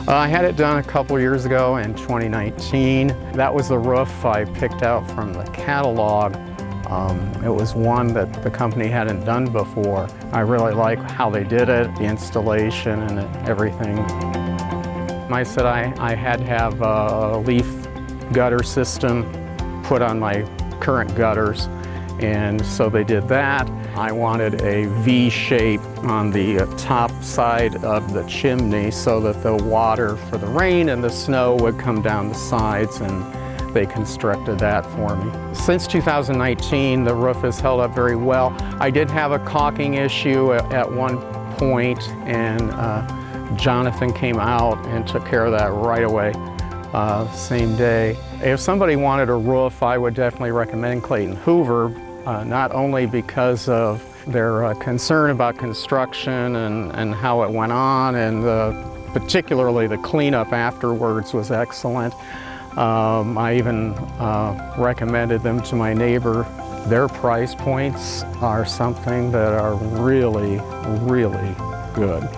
I had it done a couple years ago in 2019. That was the roof I picked out from the catalog. It was one that the company hadn't done before. I really like how they did it, the installation and everything. I said I had to have a leaf gutter system put on my current gutters, and so they did that. I wanted a V shape on the top side of the chimney so that the water for the rain and the snow would come down the sides, and they constructed that for me. Since 2019, the roof has held up very well. I did have a caulking issue at one point, and Jonathan came out and took care of that right away, same day. If somebody wanted a roof, I would definitely recommend Clayton Hoover, not only because of their concern about construction and how it went on, and particularly the cleanup afterwards was excellent. I even recommended them to my neighbor. Their price points are something that are really, really good.